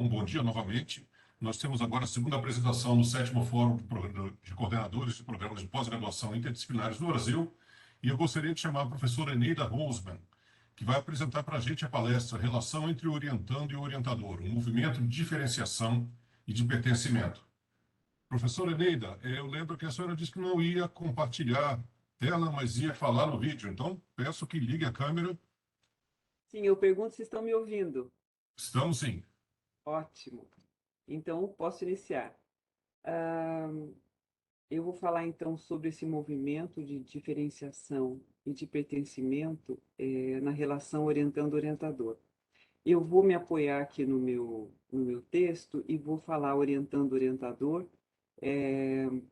Então, bom dia novamente. Nós temos agora a segunda apresentação do sétimo Fórum de Coordenadores de Programas de Pós-Graduação Interdisciplinares no Brasil, e eu gostaria de chamar a professora Eneida Rosman, que vai apresentar para a gente a palestra Relação entre o Orientando e o Orientador, um movimento de diferenciação e de pertencimento. Professora Eneida, eu lembro que a senhora disse que não ia compartilhar tela, mas ia falar no vídeo, então peço que ligue a câmera. Sim, eu pergunto se estão me ouvindo. Estamos sim. Ótimo. Então, posso iniciar. Ah, eu vou falar então sobre esse movimento de diferenciação e de pertencimento na relação orientando-orientador. Eu vou me apoiar aqui no meu texto e vou falar orientando-orientador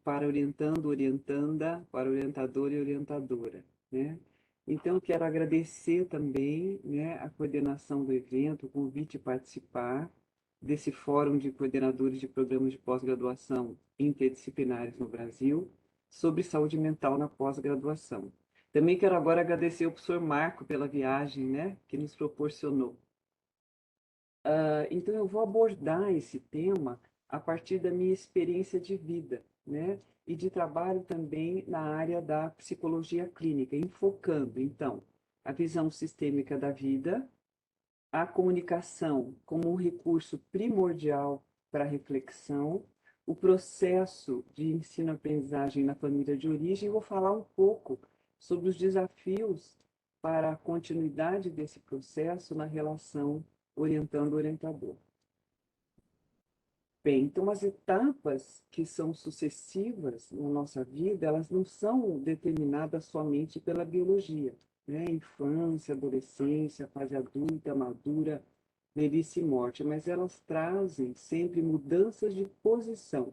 para orientando, orientanda, para orientador e orientadora, né? Então, quero agradecer também, né, a coordenação do evento, o convite a participar desse Fórum de Coordenadores de Programas de Pós-Graduação Interdisciplinares no Brasil, sobre saúde mental na pós-graduação. Também quero agora agradecer ao professor Marco pela viagem, né, que nos proporcionou. Então, eu vou abordar esse tema a partir da minha experiência de vida, né? E de trabalho também na área da psicologia clínica, enfocando, então, a visão sistêmica da vida, a comunicação como um recurso primordial para a reflexão, o processo de ensino-aprendizagem na família de origem. Vou falar um pouco sobre os desafios para a continuidade desse processo na relação orientando-orientador. Bem, então as etapas que são sucessivas na nossa vida, elas não são determinadas somente pela biologia, né? Infância, adolescência, fase adulta, madura, velhice e morte, mas elas trazem sempre mudanças de posição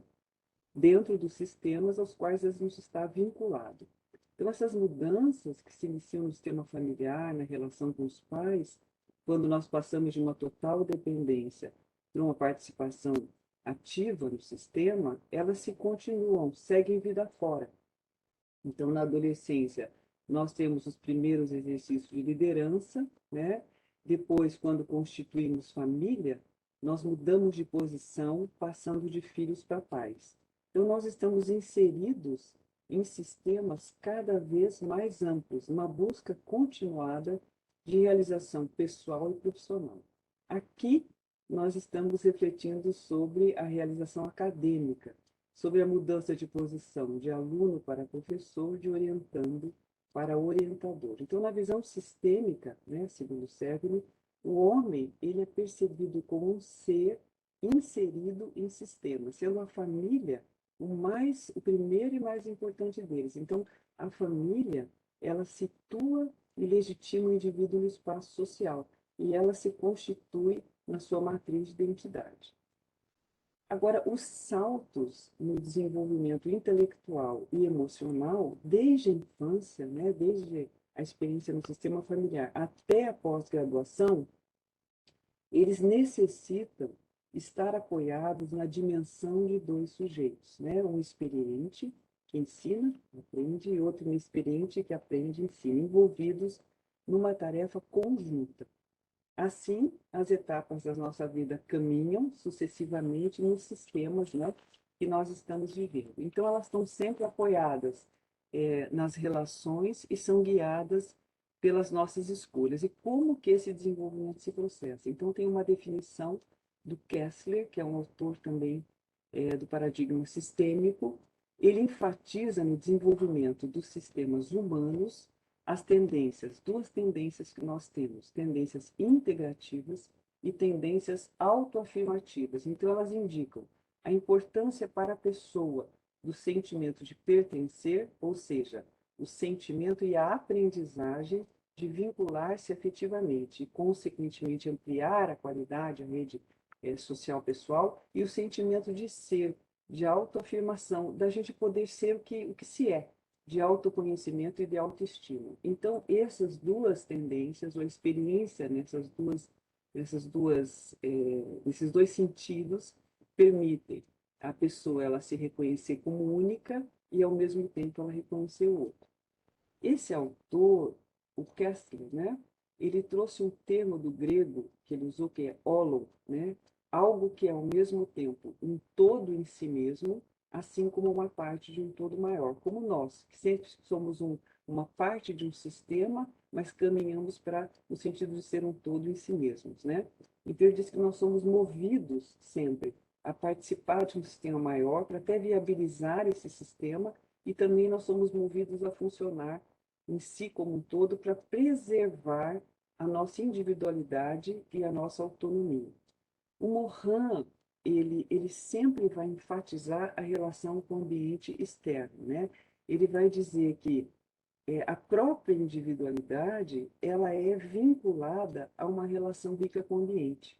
dentro dos sistemas aos quais a gente está vinculado. Então, essas mudanças que se iniciam no sistema familiar, na relação com os pais, quando nós passamos de uma total dependência para uma participação ativa no sistema, elas se continuam, seguem vida fora. Então, na adolescência, nós temos os primeiros exercícios de liderança, né? Depois, quando constituímos família, nós mudamos de posição, passando de filhos para pais. Então, nós estamos inseridos em sistemas cada vez mais amplos, uma busca continuada de realização pessoal e profissional. Aqui, nós estamos refletindo sobre a realização acadêmica, sobre a mudança de posição de aluno para professor, de orientando para orientador. Então, na visão sistêmica, né, segundo Seligman, o homem ele é percebido como um ser inserido em sistemas, sendo a família o primeiro e mais importante deles. Então, a família, ela situa e legitima o indivíduo no espaço social, e ela se constitui na sua matriz de identidade. Agora, os saltos no desenvolvimento intelectual e emocional, desde a infância, né, desde a experiência no sistema familiar até a pós-graduação, eles necessitam estar apoiados na dimensão de dois sujeitos, né? Um experiente que ensina, aprende, e outro inexperiente que aprende e ensina, envolvidos numa tarefa conjunta. Assim, as etapas da nossa vida caminham sucessivamente nos sistemas, né, que nós estamos vivendo. Então, elas estão sempre apoiadas nas relações e são guiadas pelas nossas escolhas. E como que esse desenvolvimento se processa? Então, tem uma definição do Kessler, que é um autor também do paradigma sistêmico. Ele enfatiza no desenvolvimento dos sistemas humanos as tendências, duas tendências que nós temos, tendências integrativas e tendências autoafirmativas. Então, elas indicam a importância para a pessoa do sentimento de pertencer, ou seja, o sentimento e a aprendizagem de vincular-se afetivamente e, consequentemente, ampliar a qualidade, a rede social pessoal, e o sentimento de ser, de autoafirmação, da gente poder ser o que se é, de autoconhecimento e de autoestima. Então, essas duas tendências, ou a experiência nesses dois sentidos, permitem a pessoa ela se reconhecer como única e, ao mesmo tempo, ela reconhecer o outro. Esse autor, o Kessler, né, ele trouxe um termo do grego que ele usou, que é holon, né, algo que é ao mesmo tempo um todo em si mesmo, assim como uma parte de um todo maior, como nós, que sempre somos uma parte de um sistema, mas caminhamos para o sentido de ser um todo em si mesmos, né? Então ele diz que nós somos movidos sempre a participar de um sistema maior para até viabilizar esse sistema, e também nós somos movidos a funcionar em si como um todo para preservar a nossa individualidade e a nossa autonomia. O Morin, ele sempre vai enfatizar a relação com o ambiente externo, né? Ele vai dizer que a própria individualidade, ela é vinculada a uma relação rica com o ambiente.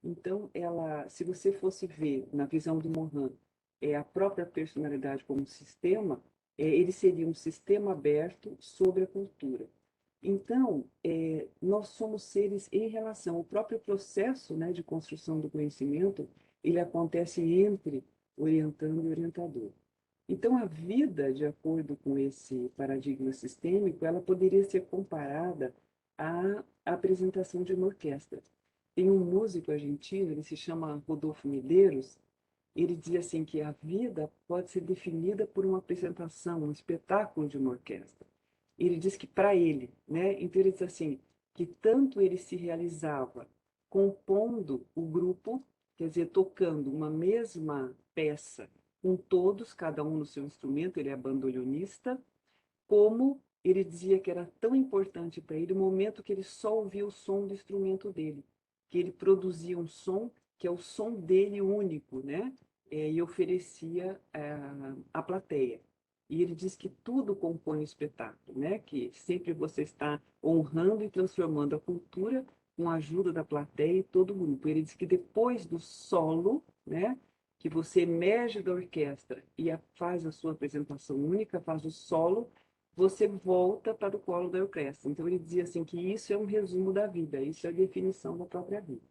Então, ela, se você fosse ver na visão do Morin, a própria personalidade como sistema, ele seria um sistema aberto sobre a cultura. Então, nós somos seres em relação. O próprio processo, né, de construção do conhecimento, ele acontece entre orientando e orientador. Então, a vida, de acordo com esse paradigma sistêmico, ela poderia ser comparada à apresentação de uma orquestra. Tem um músico argentino, ele se chama Rodolfo Medeiros, ele diz assim que a vida pode ser definida por uma apresentação, um espetáculo de uma orquestra. Ele diz que para ele, né? Então ele diz assim, que tanto ele se realizava compondo o grupo, quer dizer, tocando uma mesma peça com todos, cada um no seu instrumento, ele é bandoneonista, como ele dizia que era tão importante para ele o momento que ele só ouvia o som do instrumento dele, que ele produzia um som que é o som dele único, né? E oferecia à plateia. E ele diz que tudo compõe o espetáculo, né? Que sempre você está honrando e transformando a cultura com a ajuda da plateia e todo o grupo. Ele diz que depois do solo, né? Que você emerge da orquestra e faz a sua apresentação única, faz o solo, você volta para o colo da orquestra. Então ele dizia assim que isso é um resumo da vida, isso é a definição da própria vida.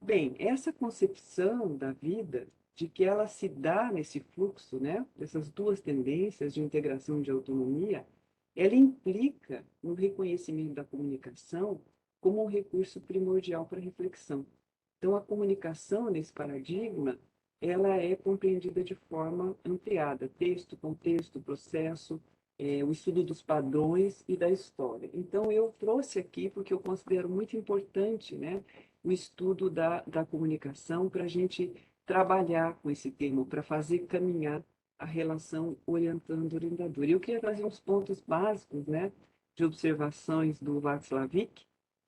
Bem, essa concepção da vida, de que ela se dá nesse fluxo, né, dessas duas tendências de integração e de autonomia, ela implica no reconhecimento da comunicação como um recurso primordial para a reflexão. Então, a comunicação, nesse paradigma, ela é compreendida de forma ampliada, texto, contexto, processo, o estudo dos padrões e da história. Então, eu trouxe aqui porque eu considero muito importante, né, o estudo da comunicação para a gente trabalhar com esse termo, para fazer caminhar a relação orientando-orientador. E eu queria trazer uns pontos básicos, né, de observações do Václavic,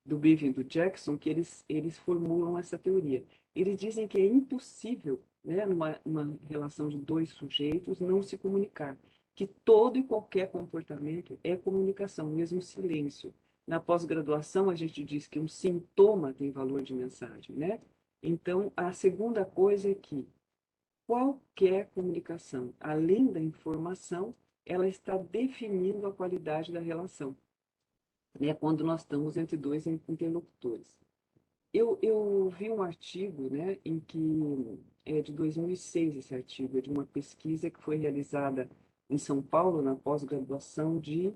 do Bevan e do Jackson, que eles formulam essa teoria. Eles dizem que é impossível, né, numa relação de dois sujeitos, não se comunicar, que todo e qualquer comportamento é comunicação, mesmo silêncio. Na pós-graduação, a gente diz que um sintoma tem valor de mensagem, né? Então, a segunda coisa é que qualquer comunicação, além da informação, ela está definindo a qualidade da relação, né? Quando nós estamos entre dois interlocutores. Eu vi um artigo, né, em que é de 2006 esse artigo, é de uma pesquisa que foi realizada em São Paulo, na pós-graduação de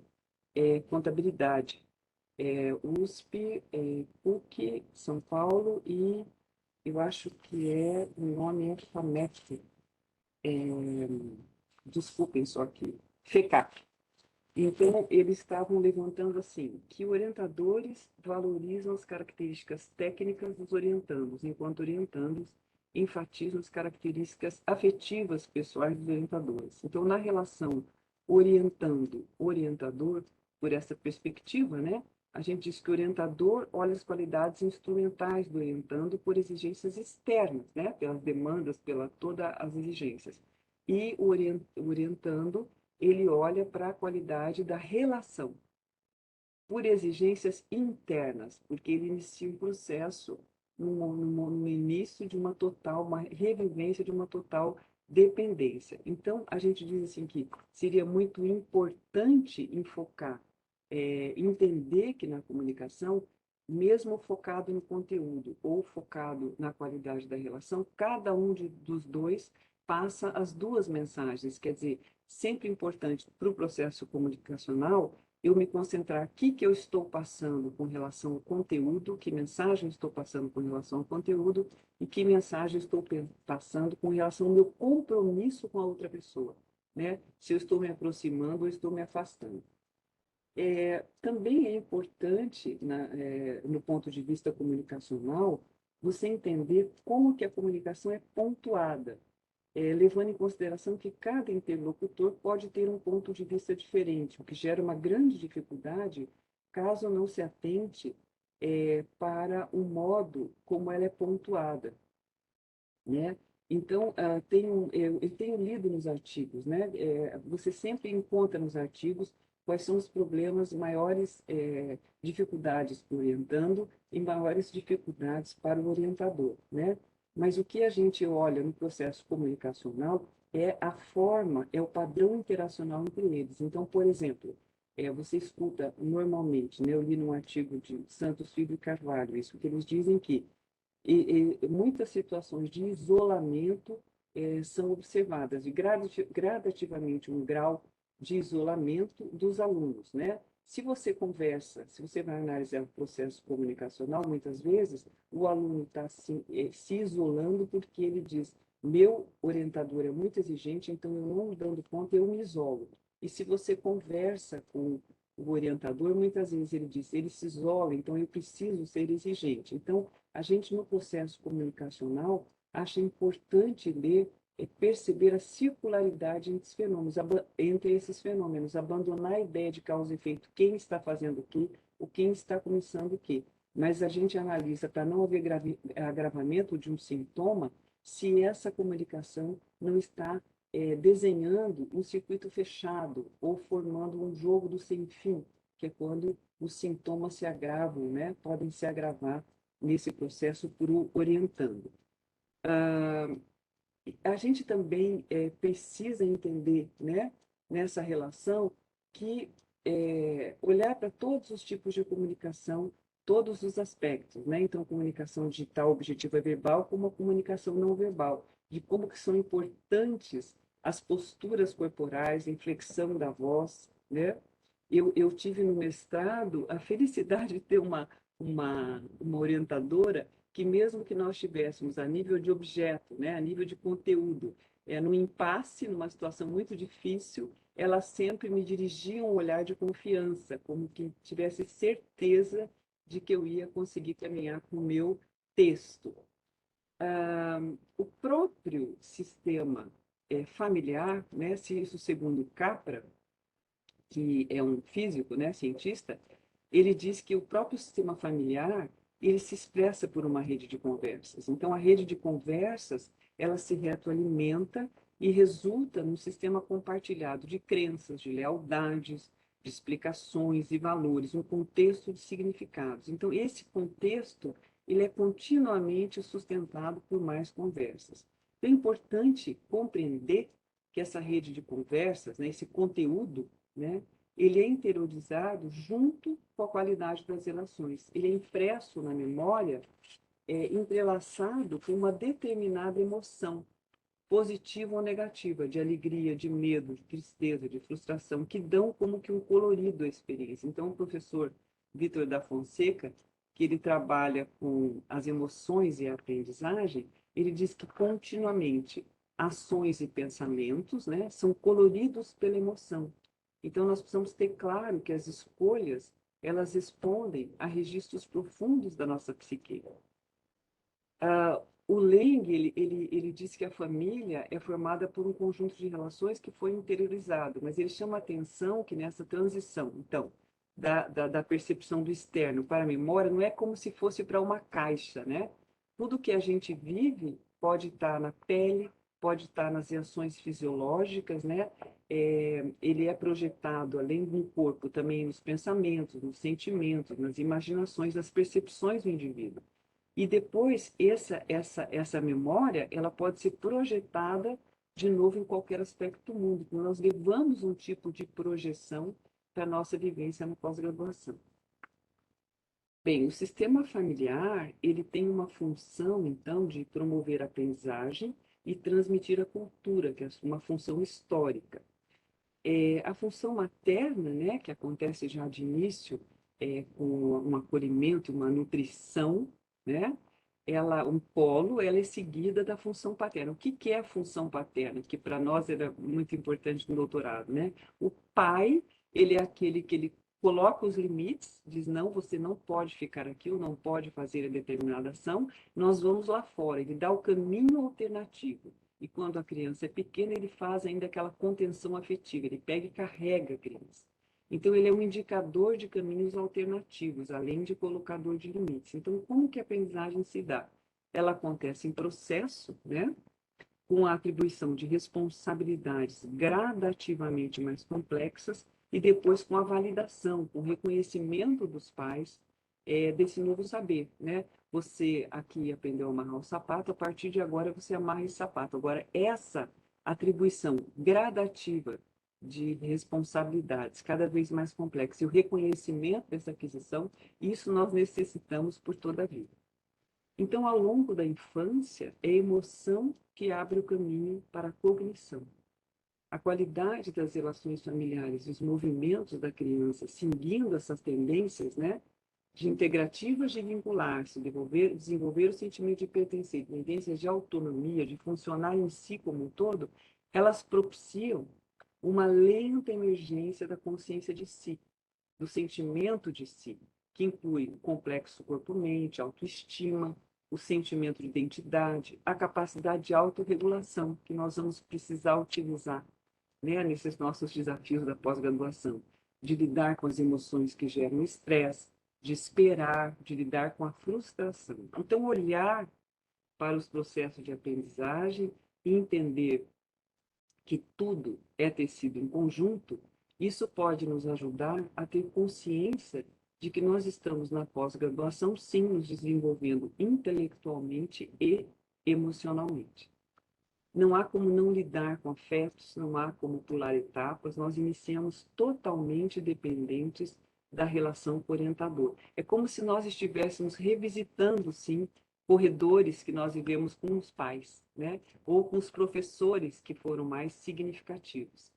contabilidade. USP, PUC, São Paulo e eu acho que o nome é FAMEC, desculpem só que, FECAP. Então, eles estavam levantando assim, que orientadores valorizam as características técnicas dos orientandos, enquanto orientandos enfatizam as características afetivas pessoais dos orientadores. Então, na relação orientando-orientador, por essa perspectiva, né, a gente diz que o orientador olha as qualidades instrumentais do orientando por exigências externas, né, pelas demandas, pela todas as exigências. E o orientando ele olha para a qualidade da relação, por exigências internas, porque ele inicia um processo no início de uma total, uma revivência de uma total dependência. Então, a gente diz assim que seria muito importante enfocar, entender que na comunicação, mesmo focado no conteúdo ou focado na qualidade da relação, cada um dos dois passa as duas mensagens, quer dizer, sempre importante para o processo comunicacional eu me concentrar aqui que eu estou passando com relação ao conteúdo, que mensagem estou passando com relação ao conteúdo e que mensagem estou passando com relação ao meu compromisso com a outra pessoa, né? Se eu estou me aproximando ou estou me afastando. Também é importante, no ponto de vista comunicacional, você entender como que a comunicação é pontuada, levando em consideração que cada interlocutor pode ter um ponto de vista diferente, o que gera uma grande dificuldade caso não se atente para o modo como ela é pontuada, né? Então, eu tenho lido nos artigos, né? Você sempre encontra nos artigos quais são os problemas, maiores dificuldades para o orientando e maiores dificuldades para o orientador, né? Mas o que a gente olha no processo comunicacional é a forma, é o padrão interacional entre eles. Então, por exemplo, você escuta normalmente, né? Eu li num artigo de Santos Filho e Carvalho, isso que eles dizem que muitas situações de isolamento são observadas, e gradativamente um grau de isolamento dos alunos, né? Se você conversa, se você vai analisar o processo comunicacional, muitas vezes o aluno está se isolando porque ele diz: meu orientador é muito exigente, então eu não dando conta, eu me isolo. E se você conversa com o orientador, muitas vezes ele diz: ele se isola, então eu preciso ser exigente. Então, a gente, no processo comunicacional, acha importante ler e perceber a circularidade entre esses fenômenos, abandonar a ideia de causa e efeito, quem está fazendo o quê, o quem está começando o quê. Mas a gente analisa para não haver agravamento de um sintoma, se essa comunicação não está desenhando um circuito fechado ou formando um jogo do sem fim, que é quando os sintomas se agravam, né? Podem se agravar nesse processo por orientando. A gente também precisa entender, né, nessa relação, que olhar para todos os tipos de comunicação, todos os aspectos, né? Então, comunicação digital objetiva verbal, como a comunicação não verbal, de como que são importantes as posturas corporais, a inflexão da voz, né? Eu tive no mestrado a felicidade de ter uma orientadora que mesmo que nós estivéssemos a nível de objeto, né, a nível de conteúdo, no impasse, numa situação muito difícil, ela sempre me dirigia um olhar de confiança, como que tivesse certeza de que eu ia conseguir caminhar com o meu texto. O próprio sistema familiar, né, se isso segundo Capra, que é um físico, né, cientista, ele diz que o próprio sistema familiar ele se expressa por uma rede de conversas. Então, a rede de conversas ela se retroalimenta e resulta num sistema compartilhado de crenças, de lealdades, de explicações e valores, um contexto de significados. Então, esse contexto ele é continuamente sustentado por mais conversas. Então, é importante compreender que essa rede de conversas, né, esse conteúdo, né, ele é interiorizado junto com a qualidade das relações. Ele é impresso na memória, entrelaçado com uma determinada emoção, positiva ou negativa, de alegria, de medo, de tristeza, de frustração, que dão como que um colorido à experiência. Então, o professor Vitor da Fonseca, que ele trabalha com as emoções e a aprendizagem, ele diz que continuamente ações e pensamentos, né, são coloridos pela emoção. Então, nós precisamos ter claro que as escolhas, elas respondem a registros profundos da nossa psique. O Leng, ele diz que a família é formada por um conjunto de relações que foi interiorizado, mas ele chama a atenção que nessa transição, então, da percepção do externo para a memória, não é como se fosse para uma caixa, né? Tudo que a gente vive pode estar na pele, pode estar nas reações fisiológicas, né? Ele é projetado, além do corpo, também nos pensamentos, nos sentimentos, nas imaginações, nas percepções do indivíduo. E depois, essa memória, ela pode ser projetada de novo em qualquer aspecto do mundo. Então, nós levamos um tipo de projeção para a nossa vivência na pós-graduação. Bem, o sistema familiar, ele tem uma função, então, de promover a aprendizagem e transmitir a cultura, que é uma função histórica. A função materna, né, que acontece já de início, com um acolhimento, uma nutrição, né, um polo, ela é seguida da função paterna. O que é a função paterna? Que para nós era muito importante no doutorado, né? O pai, ele é aquele que ele coloca os limites, diz, não, você não pode ficar aqui, ou não pode fazer a determinada ação, nós vamos lá fora. Ele dá o caminho alternativo. E quando a criança é pequena, ele faz ainda aquela contenção afetiva, ele pega e carrega a criança. Então, ele é um indicador de caminhos alternativos, além de colocador de limites. Então, como que a aprendizagem se dá? Ela acontece em processo, né? Com a atribuição de responsabilidades gradativamente mais complexas e depois com a validação, com o reconhecimento dos pais desse novo saber, né? Você aqui aprendeu a amarrar o sapato, a partir de agora você amarra esse sapato. Agora, essa atribuição gradativa de responsabilidades cada vez mais complexa e o reconhecimento dessa aquisição, isso nós necessitamos por toda a vida. Então, ao longo da infância, é a emoção que abre o caminho para a cognição. A qualidade das relações familiares e os movimentos da criança, seguindo essas tendências, né, de integrativas de vincular-se, desenvolver o sentimento de pertencer, tendências de autonomia, de funcionar em si como um todo, elas propiciam uma lenta emergência da consciência de si, do sentimento de si, que inclui o complexo corpo-mente, autoestima, o sentimento de identidade, a capacidade de autorregulação, que nós vamos precisar utilizar, né, nesses nossos desafios da pós-graduação, de lidar com as emoções que geram estresse, de esperar, de lidar com a frustração. Então, olhar para os processos de aprendizagem e entender que tudo é tecido em conjunto, isso pode nos ajudar a ter consciência de que nós estamos na pós-graduação, sim, nos desenvolvendo intelectualmente e emocionalmente. Não há como não lidar com afetos, não há como pular etapas, nós iniciamos totalmente dependentes da relação com o orientador. É como se nós estivéssemos revisitando, sim, corredores que nós vivemos com os pais, né? Ou com os professores que foram mais significativos.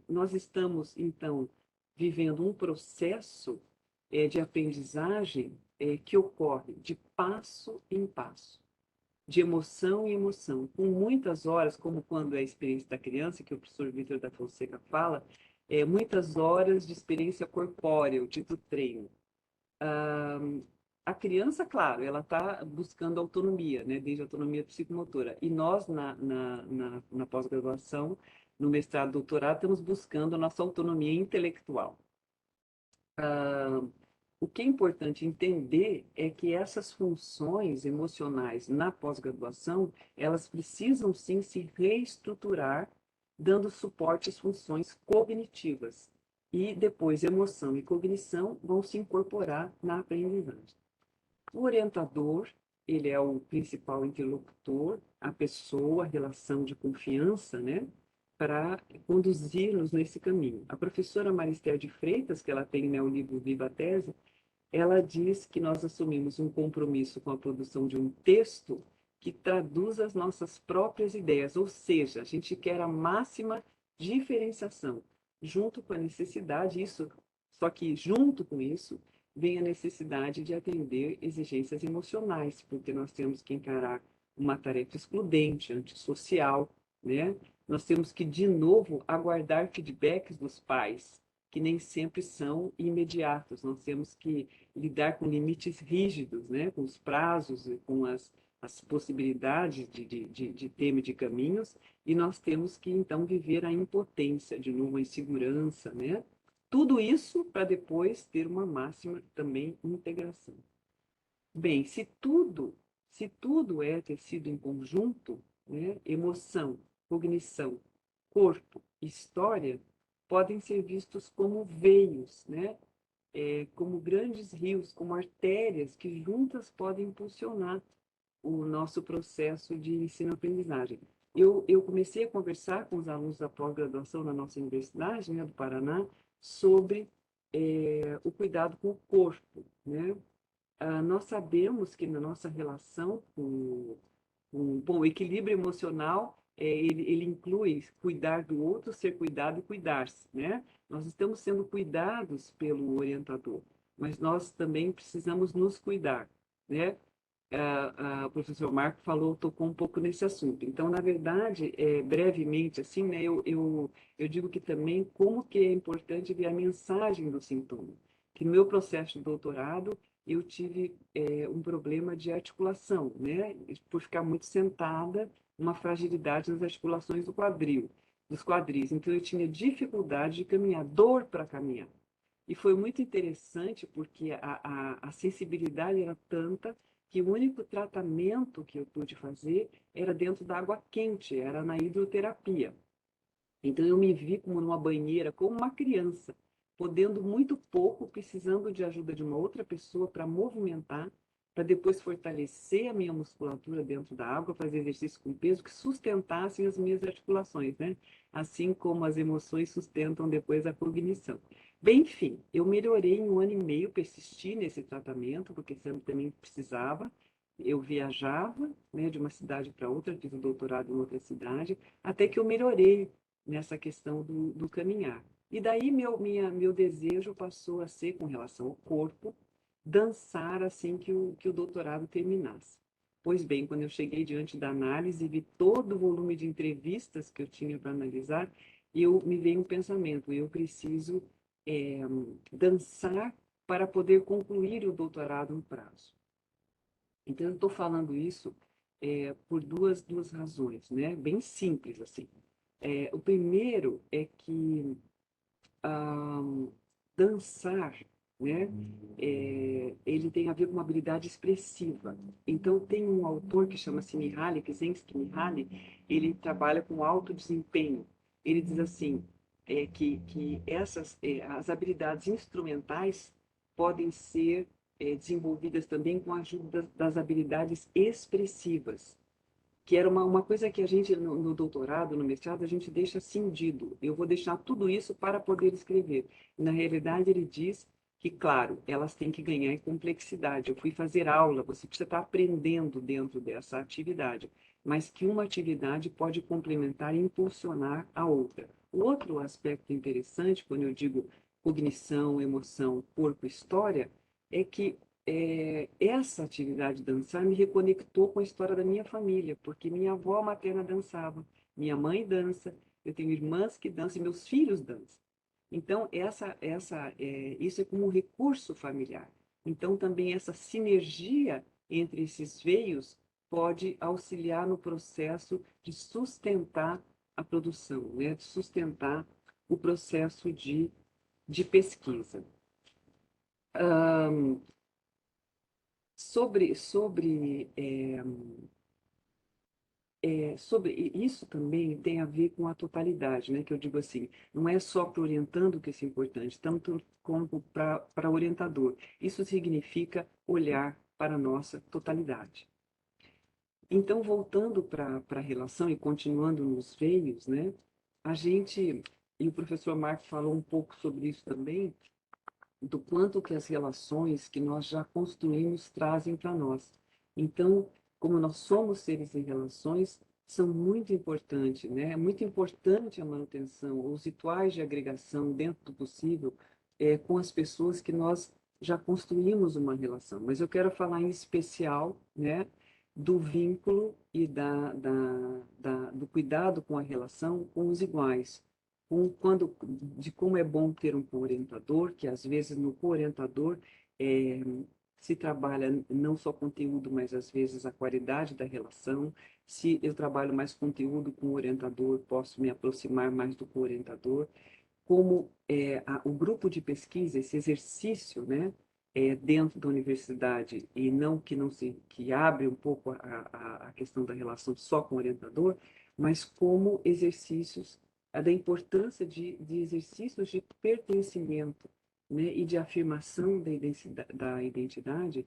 Nós estamos, então, vivendo um processo de aprendizagem que ocorre de passo em passo, de emoção em emoção, com muitas horas, como quando é a experiência da criança, que o professor Vitor da Fonseca fala, muitas horas de experiência corpórea, tipo treino. A criança, claro, ela está buscando autonomia, né, desde a autonomia psicomotora. E nós, na pós-graduação, no mestrado e doutorado, estamos buscando a nossa autonomia intelectual. O que é importante entender é que essas funções emocionais na pós-graduação, elas precisam sim se reestruturar, dando suporte às funções cognitivas. E depois emoção e cognição vão se incorporar na aprendizagem. O orientador, ele é o principal interlocutor, a pessoa, a relação de confiança, né, para conduzir-nos nesse caminho. A professora Maristel de Freitas, que ela tem, né, o livro Viva a Tese, ela diz que nós assumimos um compromisso com a produção de um texto que traduz as nossas próprias ideias, ou seja, a gente quer a máxima diferenciação, junto com a necessidade, só que junto com isso, vem a necessidade de atender exigências emocionais, porque nós temos que encarar uma tarefa excludente, antissocial, né? Nós temos que, de novo, aguardar feedbacks dos pais, que nem sempre são imediatos. Nós temos que lidar com limites rígidos, né? Com os prazos, com as possibilidades de tema e de caminhos, e nós temos que, então, viver a impotência, de novo, a insegurança, né? Tudo isso para depois ter uma máxima também integração. Bem, se tudo é tecido em conjunto, né, emoção, cognição, corpo, história, podem ser vistos como veios, né, como grandes rios, como artérias que juntas podem impulsionar o nosso processo de ensino-aprendizagem. Eu comecei a conversar com os alunos da pós-graduação na nossa universidade, né, do Paraná, sobre o cuidado com o corpo, né? Nós sabemos que na nossa relação com bom, o equilíbrio emocional ele inclui cuidar do outro, ser cuidado e cuidar-se, né? Nós estamos sendo cuidados pelo orientador, mas nós também precisamos nos cuidar, né? O professor Marco tocou um pouco nesse assunto. Então, na verdade, brevemente, assim, né, eu digo que também como que é importante ver a mensagem do sintoma. Que no meu processo de doutorado, eu tive um problema de articulação, né, por ficar muito sentada, uma fragilidade nas articulações do quadril, dos quadris. Então, eu tinha dificuldade de caminhar, dor para caminhar. E foi muito interessante porque a sensibilidade era tanta que o único tratamento que eu pude fazer era dentro da água quente, era na hidroterapia. Então eu me vi como numa banheira, como uma criança, podendo muito pouco, precisando de ajuda de uma outra pessoa para movimentar, para depois fortalecer a minha musculatura dentro da água, fazer exercício com peso que sustentassem as minhas articulações, né? Assim como as emoções sustentam depois a cognição. Bem, enfim, eu melhorei em 1 ano e meio, persisti nesse tratamento, porque sempre também precisava. Eu viajava, né, de uma cidade para outra, fiz o doutorado em outra cidade, até que eu melhorei nessa questão do caminhar. E daí meu desejo passou a ser, com relação ao corpo, dançar assim que o doutorado terminasse. Pois bem, quando eu cheguei diante da análise e vi todo o volume de entrevistas que eu tinha para analisar, me veio um pensamento: eu preciso é, dançar para poder concluir o doutorado no prazo. Então, eu estou falando isso por duas razões, né? Bem simples, assim. O primeiro é que ah, dançar, né, ele tem a ver com uma habilidade expressiva. Então, tem um autor que chama-se Mihaly, Csikszentmihalyi, ele trabalha com alto desempenho. Ele diz assim, que as habilidades instrumentais podem ser desenvolvidas também com a ajuda das habilidades expressivas, que era uma coisa que a gente, no doutorado, no mestrado, a gente deixa cindido. Eu vou deixar tudo isso para poder escrever. Na realidade, ele diz que, claro, elas têm que ganhar em complexidade. Eu fui fazer aula, você precisa estar aprendendo dentro dessa atividade, mas que uma atividade pode complementar e impulsionar a outra. O outro aspecto interessante, quando eu digo cognição, emoção, corpo, história, é que essa atividade de dançar me reconectou com a história da minha família, porque minha avó materna dançava, minha mãe dança, eu tenho irmãs que dançam e meus filhos dançam. Então, isso é como um recurso familiar. Então, também essa sinergia entre esses veios pode auxiliar no processo de sustentar a produção, né? De sustentar o processo de pesquisa. Sobre isso também tem a ver com a totalidade, né? Que eu digo assim, não é só para o orientando que isso é importante, tanto como para o orientador. Isso significa olhar para a nossa totalidade. Então, voltando para a relação e continuando nos veios, né? A gente, e o professor Marco falou um pouco sobre isso também, do quanto que as relações que nós já construímos trazem para nós. Então, como nós somos seres em relações, são muito importantes, né? É muito importante a manutenção, os rituais de agregação dentro do possível, com as pessoas que nós já construímos uma relação. Mas eu quero falar em especial, né, do vínculo e do cuidado com a relação com os iguais, de como é bom ter um co-orientador, que às vezes no co-orientador se trabalha não só conteúdo, mas às vezes a qualidade da relação. Se eu trabalho mais conteúdo com o orientador, posso me aproximar mais do co-orientador. Como o grupo de pesquisa, esse exercício, né, dentro da universidade, e que abre um pouco a questão da relação só com o orientador, mas como exercícios da importância de exercícios de pertencimento, né, e de afirmação da identidade,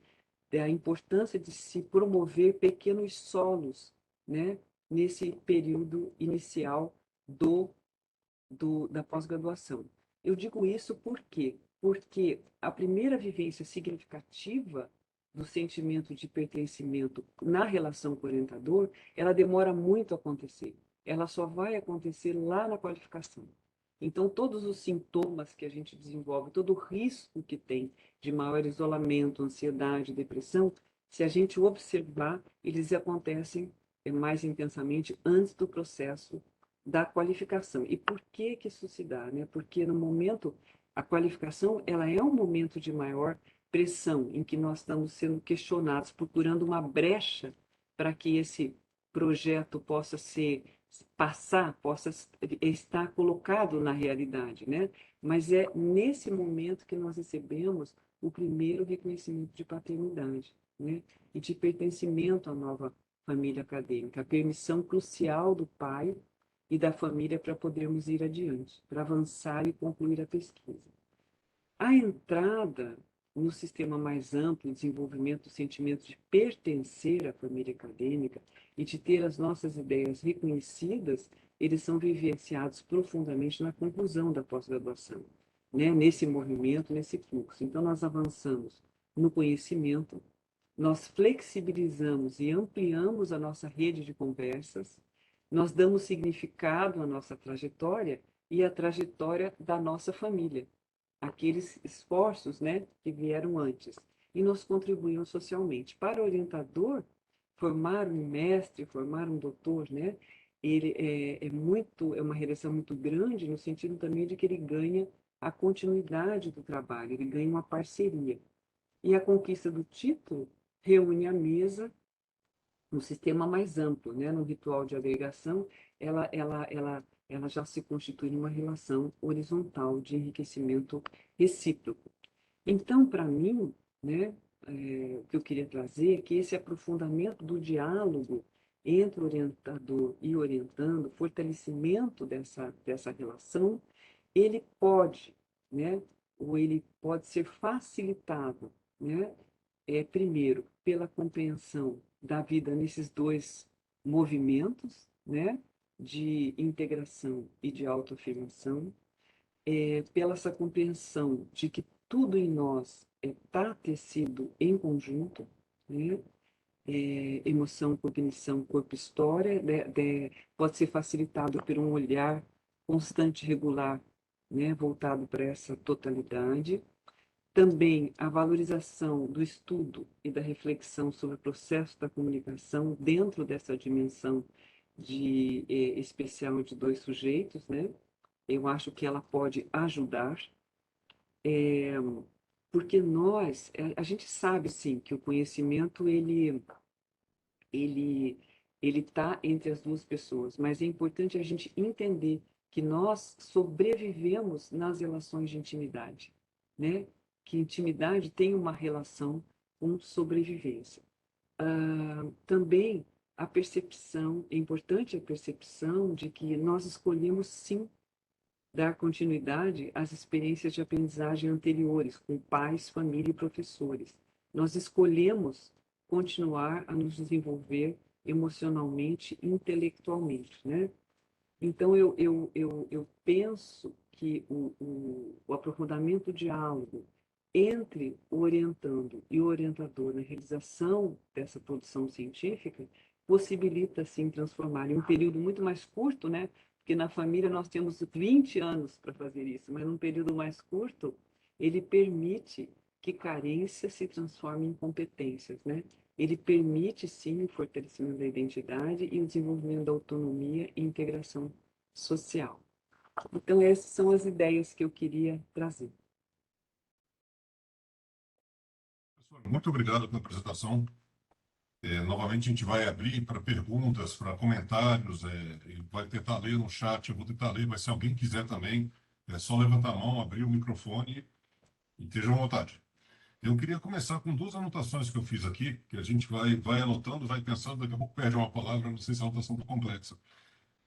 da importância de se promover pequenos solos, né, nesse período inicial da pós-graduação. Eu digo isso por quê? Porque a primeira vivência significativa do sentimento de pertencimento na relação com o orientador, ela demora muito a acontecer. ela só vai acontecer lá na qualificação. Então, todos os sintomas que a gente desenvolve, todo o risco que tem de maior isolamento, ansiedade, depressão, se a gente observar, eles acontecem mais intensamente antes do processo da qualificação. E por que que isso se dá, né? Porque no momento, a qualificação, ela é um momento de maior pressão, em que nós estamos sendo questionados, procurando uma brecha para que esse projeto possa ser passar, possa estar colocado na realidade, né? Mas é nesse momento que nós recebemos o primeiro reconhecimento de paternidade, né? E de pertencimento à nova família acadêmica, a permissão crucial do pai e da família para podermos ir adiante, para avançar e concluir a pesquisa. A entrada no sistema mais amplo, o desenvolvimento do sentimento de pertencer à família acadêmica e de ter as nossas ideias reconhecidas, eles são vivenciados profundamente na conclusão da pós-graduação, né? Nesse movimento, nesse fluxo. Então, nós avançamos no conhecimento, nós flexibilizamos e ampliamos a nossa rede de conversas, nós damos significado à nossa trajetória e à trajetória da nossa família, aqueles esforços, né, que vieram antes e nos contribuíam socialmente. Para o orientador, formar um mestre, formar um doutor, né, ele é uma realização muito grande no sentido também de que ele ganha a continuidade do trabalho, ele ganha uma parceria. E a conquista do título reúne a mesa um sistema mais amplo, né? No ritual de agregação, ela já se constitui numa relação horizontal de enriquecimento recíproco. Então, para mim, né, o que eu queria trazer é que esse aprofundamento do diálogo entre o orientador e orientando, fortalecimento dessa relação, ele pode, né, ou ele pode ser facilitado, né, primeiro, pela compreensão da vida nesses dois movimentos, né, de integração e de autoafirmação, pela essa compreensão de que tudo em nós está tecido em conjunto, né? Emoção, cognição, corpo, história, pode ser facilitado por um olhar constante e regular, né, voltado para essa totalidade. Também a valorização do estudo e da reflexão sobre o processo da comunicação dentro dessa dimensão especial de dois sujeitos, né? Eu acho que ela pode ajudar, porque a gente sabe sim que o conhecimento ele ele está entre as duas pessoas, mas é importante a gente entender que nós sobrevivemos nas relações de intimidade, né? Que intimidade tem uma relação com sobrevivência. Também a percepção, é importante a percepção de que nós escolhemos sim dar continuidade às experiências de aprendizagem anteriores, com pais, família e professores. Nós escolhemos continuar a nos desenvolver emocionalmente e intelectualmente, né? Então, eu penso que o aprofundamento do diálogo entre o orientando e o orientador na realização dessa produção científica possibilita, sim, transformar em um período muito mais curto, né? Porque na família nós temos 20 anos para fazer isso, mas num período mais curto, ele permite que carências se transformem em competências, né? Ele permite, sim, o fortalecimento da identidade e o desenvolvimento da autonomia e integração social. Então, essas são as ideias que eu queria trazer. Professor, muito obrigado pela apresentação. Novamente, a gente vai abrir para perguntas, para comentários, e vai tentar ler no chat, eu vou tentar ler, mas se alguém quiser também, é só levantar a mão, abrir o microfone e esteja à vontade. Eu queria começar com duas anotações que eu fiz aqui, que a gente vai anotando, vai pensando, daqui a pouco perde uma palavra, não sei se a anotação está complexa.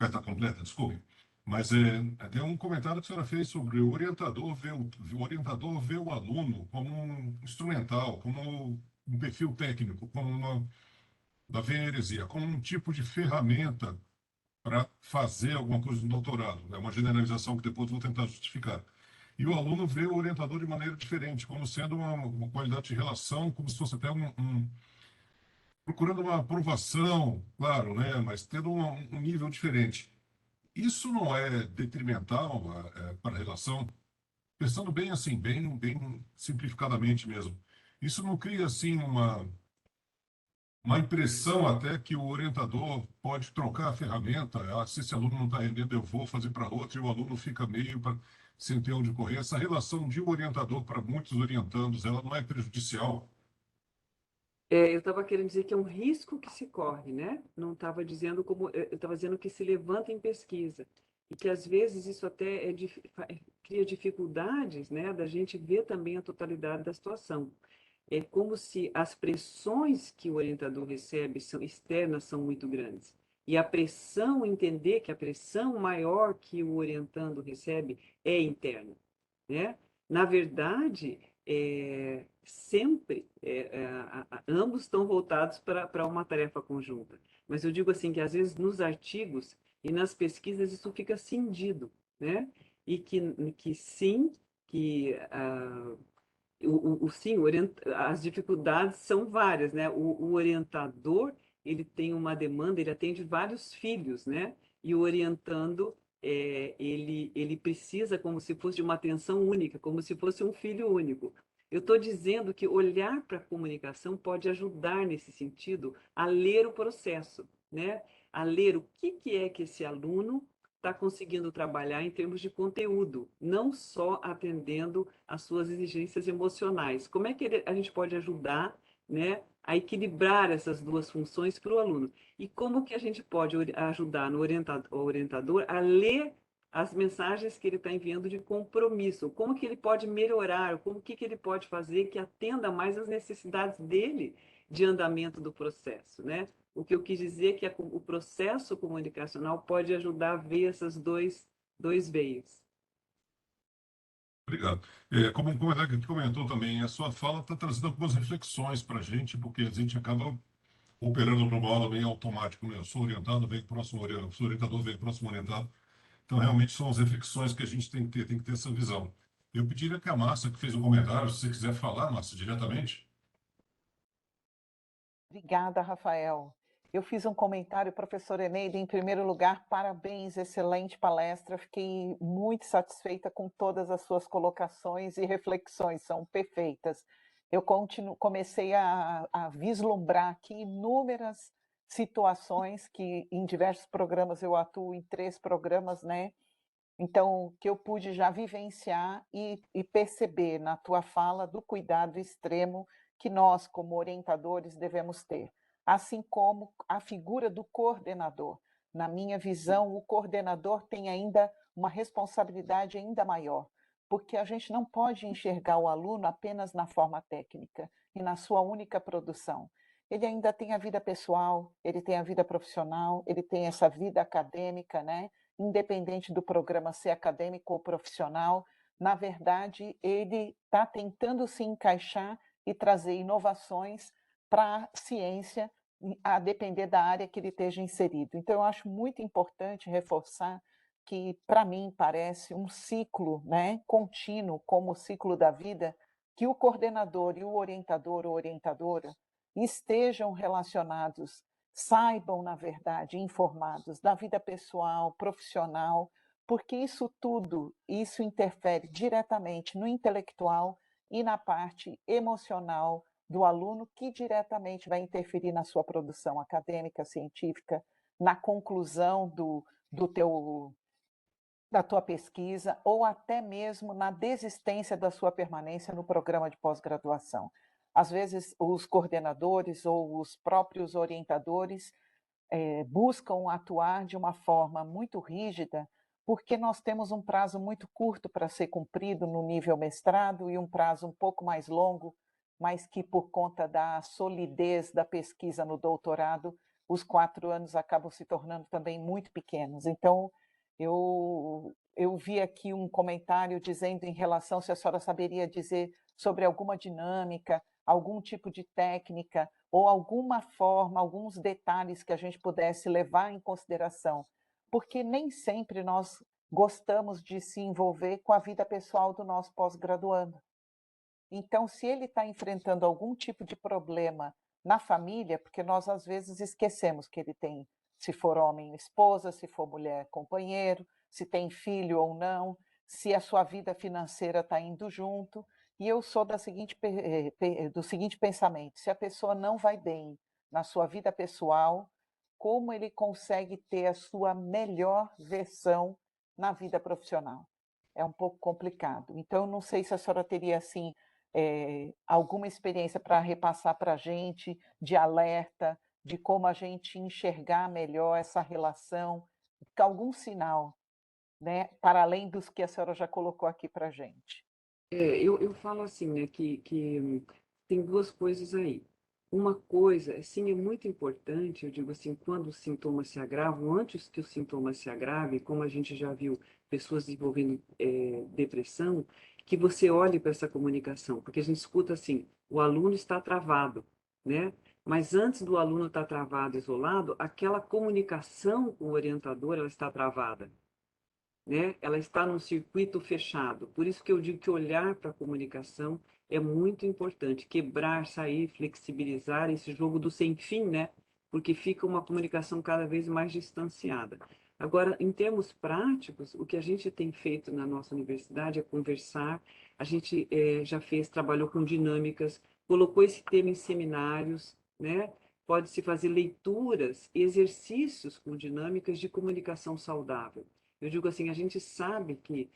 Está completa, desculpe. Mas tem um comentário que a senhora fez sobre o orientador vê o aluno como um instrumental, como um perfil técnico, como da heresia, como um tipo de ferramenta para fazer alguma coisa no doutorado. É uma generalização que depois vou tentar justificar. E o aluno vê o orientador de maneira diferente, como sendo uma qualidade de relação, como se fosse até procurando uma aprovação, claro, né? Mas tendo um nível diferente. Isso não é detrimental para a relação? Pensando bem assim, bem simplificadamente mesmo. Isso não cria assim uma impressão até que o orientador pode trocar a ferramenta. Ah, se esse aluno não está rendendo, eu vou fazer para outro, e o aluno fica meio sem ter onde correr. Essa relação de um orientador para muitos orientandos, ela não é prejudicial. Eu estava querendo dizer que é um risco que se corre, né? Não estava dizendo como, eu estava dizendo que se levanta em pesquisa e que às vezes isso até cria dificuldades, né, da gente ver também a totalidade da situação. É como se as pressões que o orientador recebe são externas, são muito grandes. E a pressão, entender que a pressão maior que o orientando recebe é interna, né? Na verdade, sempre ambos estão voltados para uma tarefa conjunta. Mas eu digo assim que às vezes nos artigos e nas pesquisas isso fica cindido, né? E que sim, que sim, as dificuldades são várias, né? O orientador, ele tem uma demanda, ele atende vários filhos, né? E o orientando, ele precisa como se fosse de uma atenção única, como se fosse um filho único. Eu estou dizendo que olhar para a comunicação pode ajudar nesse sentido a ler o processo, né? A ler o que é que esse aluno está conseguindo trabalhar em termos de conteúdo, não só atendendo às suas exigências emocionais. Como é que a gente pode ajudar, né, a equilibrar essas duas funções para o aluno? E como que a gente pode ajudar no orientador a ler as mensagens que ele está enviando de compromisso? Como que ele pode melhorar? Como que ele pode fazer que atenda mais às necessidades dele de andamento do processo, né? O que eu quis dizer é que o processo comunicacional pode ajudar a ver esses dois veios. Obrigado. Como a gente comentou também, a sua fala está trazendo algumas reflexões para a gente, porque a gente acaba operando no modo meio automático, né? Eu sou orientado, vem próximo orientado, eu sou orientador, vem próximo orientado. Então, realmente, são as reflexões que a gente tem que ter essa visão. Eu pediria que a Márcia, que fez um comentário, se você quiser falar, Márcia, diretamente. Obrigada, Rafael. Eu fiz um comentário, professor Eneida, em primeiro lugar, parabéns, excelente palestra. Fiquei muito satisfeita com todas as suas colocações e reflexões, são perfeitas. Eu comecei a vislumbrar aqui inúmeras situações que em diversos programas eu atuo em 3 programas, né? Então, que eu pude já vivenciar e perceber na tua fala do cuidado extremo que nós, como orientadores, devemos ter, assim como a figura do coordenador. Na minha visão, o coordenador tem ainda uma responsabilidade ainda maior, porque a gente não pode enxergar o aluno apenas na forma técnica e na sua única produção. Ele ainda tem a vida pessoal, ele tem a vida profissional, ele tem essa vida acadêmica, né? Independente do programa ser acadêmico ou profissional, na verdade, ele está tentando se encaixar e trazer inovações para a ciência, a depender da área que ele esteja inserido. Então, eu acho muito importante reforçar que, para mim, parece um ciclo, né, contínuo, como o ciclo da vida, que o coordenador e o orientador ou orientadora estejam relacionados, saibam, na verdade, informados da vida pessoal, profissional, porque isso tudo, isso interfere diretamente no intelectual e na parte emocional do aluno, que diretamente vai interferir na sua produção acadêmica, científica, na conclusão do teu da tua pesquisa ou até mesmo na desistência da sua permanência no programa de pós-graduação. Às vezes, os coordenadores ou os próprios orientadores buscam atuar de uma forma muito rígida, porque nós temos um prazo muito curto para ser cumprido no nível mestrado e um prazo um pouco mais longo, mas que, por conta da solidez da pesquisa no doutorado, os 4 anos acabam se tornando também muito pequenos. Então, eu vi aqui um comentário dizendo em relação se a senhora saberia dizer sobre alguma dinâmica, algum tipo de técnica ou alguma forma, alguns detalhes que a gente pudesse levar em consideração, porque nem sempre nós gostamos de se envolver com a vida pessoal do nosso pós-graduando. Então, se ele está enfrentando algum tipo de problema na família, porque nós às vezes esquecemos que ele tem, se for homem, esposa, se for mulher, companheiro, se tem filho ou não, se a sua vida financeira está indo junto. E eu sou do seguinte pensamento: se a pessoa não vai bem na sua vida pessoal, como ele consegue ter a sua melhor versão na vida profissional? É um pouco complicado. Então, não sei se a senhora teria, assim, alguma experiência para repassar para a gente, de alerta, de como a gente enxergar melhor essa relação, algum sinal, né, para além dos que a senhora já colocou aqui para a gente. Eu falo assim, né, que tem duas coisas aí. Uma coisa, assim, é muito importante, eu digo assim, quando os sintomas se agravam, antes que os sintomas se agravem, como a gente já viu pessoas desenvolvendo depressão, que você olhe para essa comunicação, porque a gente escuta assim, o aluno está travado, né? Mas antes do aluno estar travado, isolado, aquela comunicação com o orientador, ela está travada, né? Ela está num circuito fechado. Por isso que eu digo que olhar para a comunicação é muito importante. Quebrar, sair, flexibilizar esse jogo do sem fim, né? Porque fica uma comunicação cada vez mais distanciada. Agora, em termos práticos, o que a gente tem feito na nossa universidade é conversar. A gente já fez, trabalhou com dinâmicas, colocou esse tema em seminários, né? Pode-se fazer leituras, exercícios com dinâmicas de comunicação saudável. Eu digo assim, a gente sabe que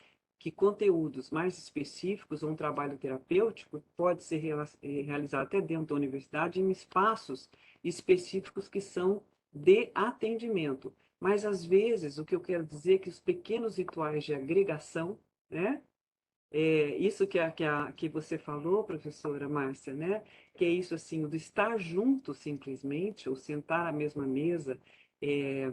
conteúdos mais específicos, um trabalho terapêutico, pode ser realizado até dentro da universidade, em espaços específicos que são de atendimento. Mas, às vezes, o que eu quero dizer é que os pequenos rituais de agregação, né? Isso que você falou, professora Márcia, né? Que é isso assim, o do estar junto simplesmente, ou sentar à mesma mesa, é,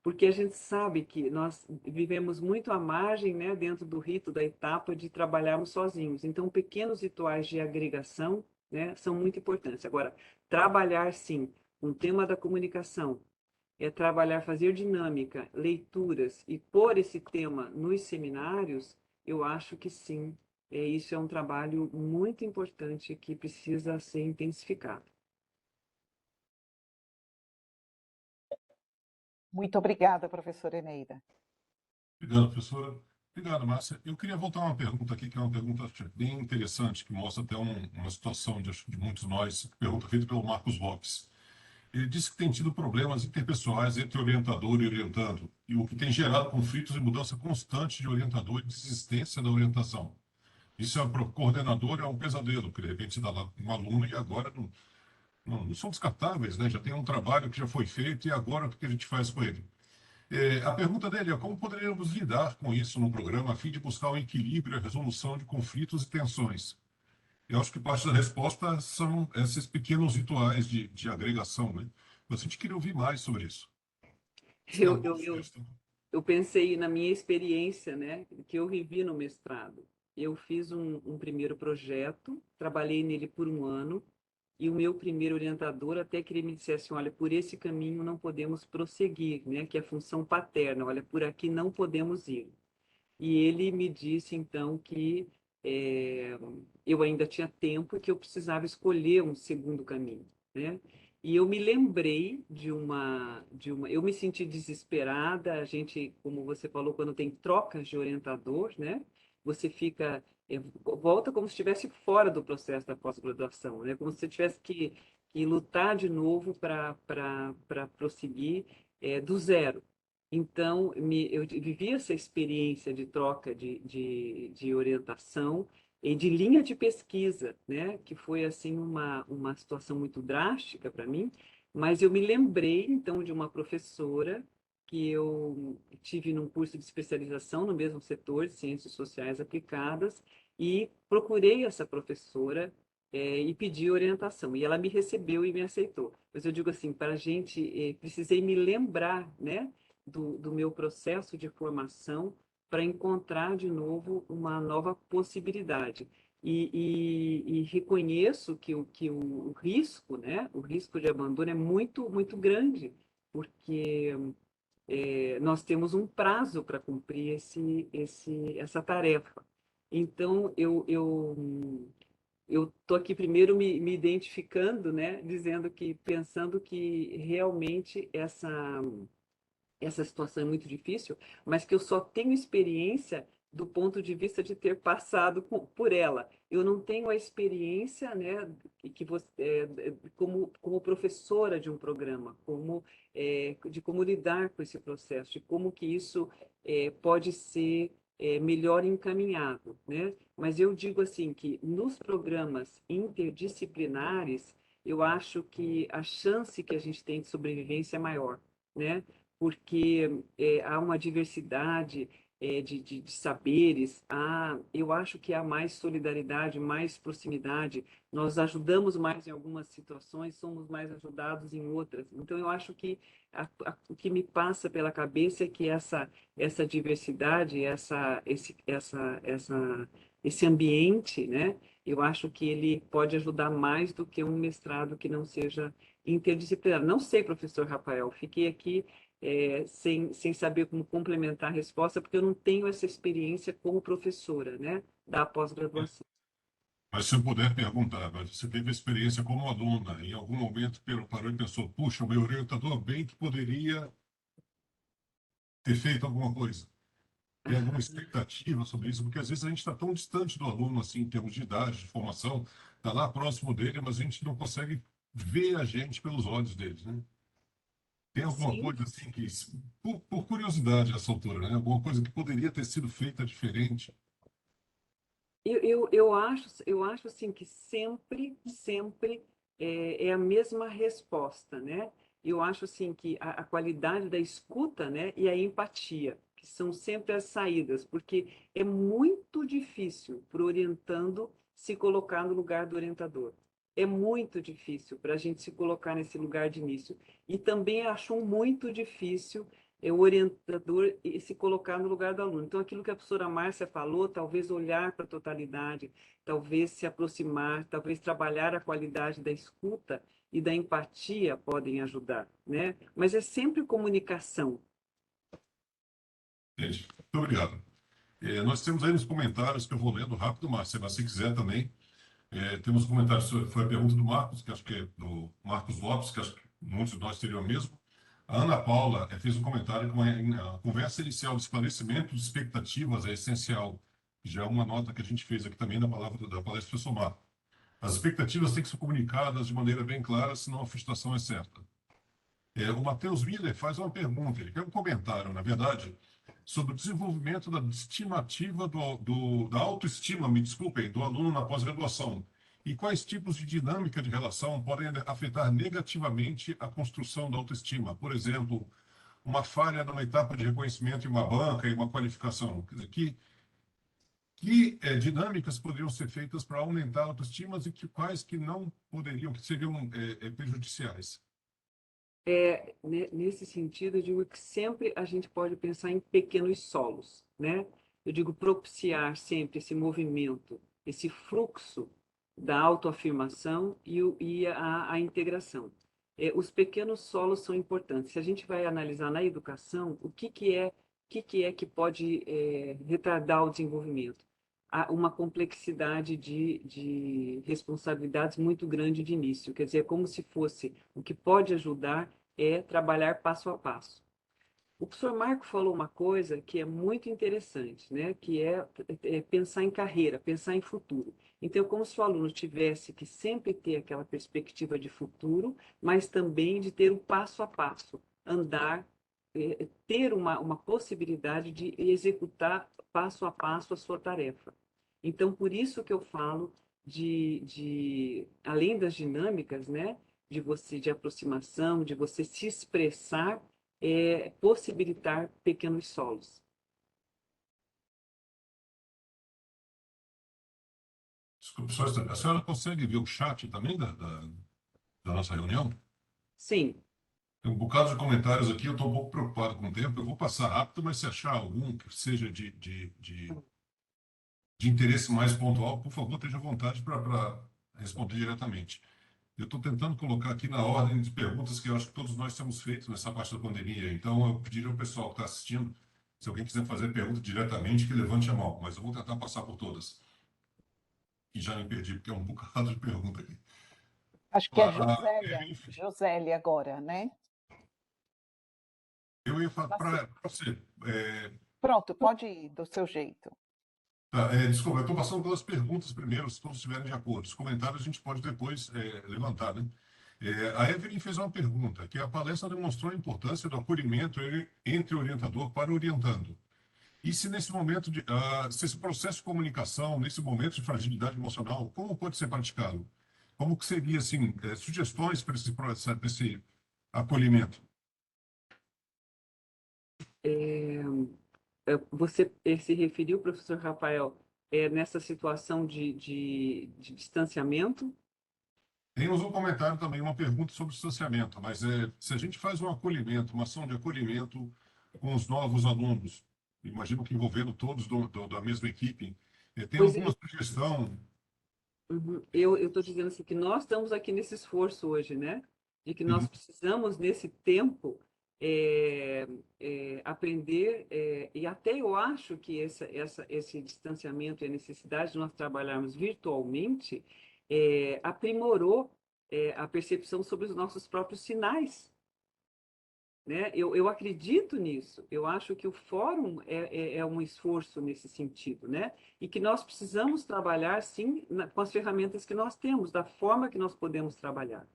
porque a gente sabe que nós vivemos muito à margem, né, dentro do rito, da etapa de trabalharmos sozinhos. Então, pequenos rituais de agregação, né, são muito importantes. Agora, trabalhar, sim, um tema da comunicação, é trabalhar, fazer dinâmica, leituras e pôr esse tema nos seminários, eu acho que sim. Isso é um trabalho muito importante que precisa ser intensificado. Muito obrigada, professora Eneida. Obrigado, professora. Obrigado, Márcia. Eu queria voltar a uma pergunta aqui, que é uma pergunta bem interessante, que mostra até uma situação de muitos nós, pergunta feita pelo Marcos Lopes. Ele disse que tem tido problemas interpessoais entre orientador e orientando, e o que tem gerado conflitos e mudança constante de orientador e desistência da orientação. Isso para o coordenador é um pesadelo, porque de repente você dá lá um aluno e agora não são descartáveis, né? Já tem um trabalho que já foi feito e agora o que a gente faz com ele? A pergunta dele é como poderíamos lidar com isso no programa a fim de buscar o equilíbrio e a resolução de conflitos e tensões. Eu acho que parte da resposta são esses pequenos rituais de agregação, né? Mas a gente queria ouvir mais sobre isso. Você tem Eu, alguma eu, eu, sugestão? eu pensei na minha experiência, né, que eu vivi no mestrado. Eu fiz um primeiro projeto, trabalhei nele por um ano, e o meu primeiro orientador até que ele me dissesse, olha, por esse caminho não podemos prosseguir, né, que é a função paterna, olha, por aqui não podemos ir. E ele me disse, então, que eu ainda tinha tempo e que eu precisava escolher um segundo caminho, né? E eu me lembrei eu me senti desesperada, a gente, como você falou, quando tem trocas de orientador, né? Você fica, volta como se estivesse fora do processo da pós-graduação, né? Como se você tivesse que lutar de novo para prosseguir do zero. Então, eu vivi essa experiência de troca de orientação e de linha de pesquisa, né? Que foi assim uma situação muito drástica para mim, mas eu me lembrei então de uma professora que eu tive num curso de especialização no mesmo setor de ciências sociais aplicadas e procurei essa professora e pedi orientação e ela me recebeu e me aceitou. Mas eu digo assim, para a gente precisei me lembrar, né? Do meu processo de formação para encontrar de novo uma nova possibilidade. E reconheço que o risco, né, o risco de abandono é muito, muito grande, porque nós temos um prazo para cumprir essa tarefa. Então, eu estou aqui primeiro me identificando, né, dizendo que, pensando que realmente essa situação é muito difícil, mas que eu só tenho experiência do ponto de vista de ter passado por ela. Eu não tenho a experiência, né, que você, como professora de um programa, de como lidar com esse processo, de como que isso pode ser melhor encaminhado, né? Mas eu digo assim que nos programas interdisciplinares, eu acho que a chance que a gente tem de sobrevivência é maior, né? Porque há uma diversidade de saberes, eu acho que há mais solidariedade, mais proximidade, nós ajudamos mais em algumas situações, somos mais ajudados em outras. Então, eu acho que o que me passa pela cabeça é que essa diversidade, esse ambiente, né, eu acho que ele pode ajudar mais do que um mestrado que não seja interdisciplinar. Não sei, professor Rafael, fiquei aqui sem saber como complementar a resposta, porque eu não tenho essa experiência como professora, né, da pós-graduação. Mas se eu puder perguntar, mas você teve experiência como aluna, em algum momento parou e pensou, puxa, o meu orientador bem que poderia ter feito alguma coisa. Tem alguma expectativa sobre isso? Porque às vezes a gente está tão distante do aluno, assim, em termos de idade, de formação, está lá próximo dele, mas a gente não consegue ver a gente pelos olhos deles, né? Tem alguma Sim, coisa assim que, por curiosidade nessa altura, né? Alguma coisa que poderia ter sido feita diferente? eu acho assim que sempre é a mesma resposta, né? Eu acho assim que a qualidade da escuta, né, e a empatia, que são sempre as saídas, porque é muito difícil para o orientando se colocar no lugar do orientador. É muito difícil para a gente se colocar nesse lugar de início. E também acho muito difícil o orientador se colocar no lugar do aluno. Então, aquilo que a professora Márcia falou, talvez olhar para a totalidade, talvez se aproximar, talvez trabalhar a qualidade da escuta e da empatia podem ajudar, né? Mas é sempre comunicação. Gente, muito obrigado. Nós temos aí nos comentários, que eu vou lendo rápido, Márcia, se você quiser também. Temos comentários, foi a pergunta do Marcos, que acho que é do Marcos Lopes, que acho que muitos de nós teriam mesmo. A Ana Paula fez um comentário que a conversa inicial de esclarecimento de expectativas é essencial. Já é uma nota que a gente fez aqui também da palestra do professor Marco. As expectativas têm que ser comunicadas de maneira bem clara, senão a frustração é certa. O Matheus Miller faz uma pergunta, ele quer um comentário, na verdade, sobre o desenvolvimento da estimativa da autoestima, me desculpem, do aluno na pós-graduação. E quais tipos de dinâmica de relação podem afetar negativamente a construção da autoestima? Por exemplo, uma falha numa etapa de reconhecimento em uma banca e uma qualificação. Quer dizer, que dinâmicas poderiam ser feitas para aumentar a autoestima e quais que não poderiam, que seriam prejudiciais? Nesse sentido, eu digo que sempre a gente pode pensar em pequenos solos, né? Eu digo propiciar sempre esse movimento, esse fluxo da autoafirmação e a integração. Os pequenos solos são importantes. Se a gente vai analisar na educação, o que pode retardar o desenvolvimento? Há uma complexidade de responsabilidades muito grande de início. Quer dizer, é como se fosse o que pode ajudar trabalhar passo a passo. O professor Marco falou uma coisa que é muito interessante, né? Que é pensar em carreira, pensar em futuro. Então, como se o aluno tivesse que sempre ter aquela perspectiva de futuro, mas também de ter o passo a passo, andar, ter uma possibilidade de executar passo a passo a sua tarefa. Então, por isso que eu falo além das dinâmicas, né? De aproximação, de você se expressar, possibilitar pequenos solos. Desculpe, a senhora consegue ver o chat também da nossa reunião? Sim, Tem um bocado de comentários aqui, eu estou um pouco preocupado com o tempo. Eu vou passar rápido, mas se achar algum que seja de interesse mais pontual, por favor, esteja à vontade para responder diretamente. Eu estou tentando colocar aqui na ordem de perguntas que eu acho que todos nós temos feito nessa parte da pandemia. Então, eu pediria ao pessoal que está assistindo, se alguém quiser fazer pergunta diretamente, que levante a mão, mas eu vou tentar passar por todas. E já me perdi, porque é um bocado de pergunta aqui. Acho que é A Josélia, Evelyn, Josélia agora, né? eu ia falar Mas para você. pronto, pode ir do seu jeito. Tá, desculpa, eu estou passando pelas perguntas primeiro, se todos estiverem de acordo. Os comentários a gente pode depois levantar, né? A Evelyn fez uma pergunta, que a palestra demonstrou a importância do acolhimento entre orientador para orientando. E se nesse momento se esse processo de comunicação, nesse momento de fragilidade emocional, como pode ser praticado? Como que seria, assim, sugestões para esse processo, para esse acolhimento? Você se referiu, professor Rafael, nessa situação de distanciamento? Temos um comentário também, uma pergunta sobre distanciamento, mas se a gente faz um acolhimento, uma ação de acolhimento com os novos alunos, imagino que envolvendo todos da mesma equipe, tem Pois alguma sugestão? uhum. Eu estou dizendo assim, que nós estamos aqui nesse esforço hoje, né? De que nós Uhum. precisamos, nesse tempo, aprender, e até eu acho que esse distanciamento e a necessidade de nós trabalharmos virtualmente aprimorou a percepção sobre os nossos próprios sinais, né? Eu acredito nisso. Eu acho que o fórum é um esforço nesse sentido, né? E que nós precisamos trabalhar, sim, com as ferramentas que nós temos, da forma que nós podemos trabalhar.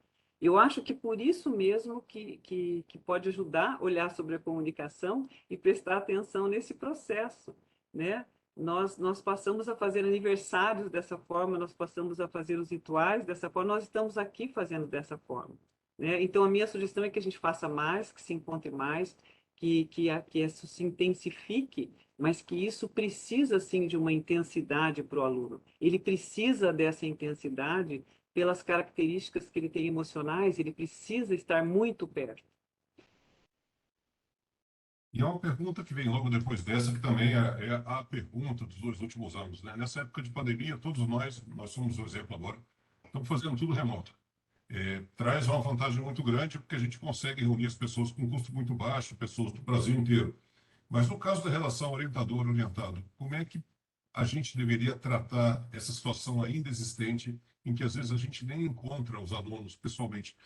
Eu acho que por isso mesmo que pode ajudar a olhar sobre a comunicação e prestar atenção nesse processo, né? Nós passamos a fazer aniversários dessa forma, nós passamos a fazer os rituais dessa forma, nós estamos aqui fazendo dessa forma, né? Então, a minha sugestão é que a gente faça mais, que se encontre mais, que isso se intensifique, mas que isso precisa, sim, de uma intensidade para o aluno. Ele precisa dessa intensidade pelas características que ele tem emocionais, ele precisa estar muito perto. E é uma pergunta que vem logo depois dessa, que também é a pergunta dos 2 últimos anos, né? Nessa época de pandemia, todos nós somos um exemplo agora, estamos fazendo tudo remoto. Traz uma vantagem muito grande, porque a gente consegue reunir as pessoas com um custo muito baixo, pessoas do Brasil inteiro. Mas no caso da relação orientador-orientado, como é que a gente deveria tratar essa situação ainda existente, em que às vezes a gente nem encontra os alunos pessoalmente?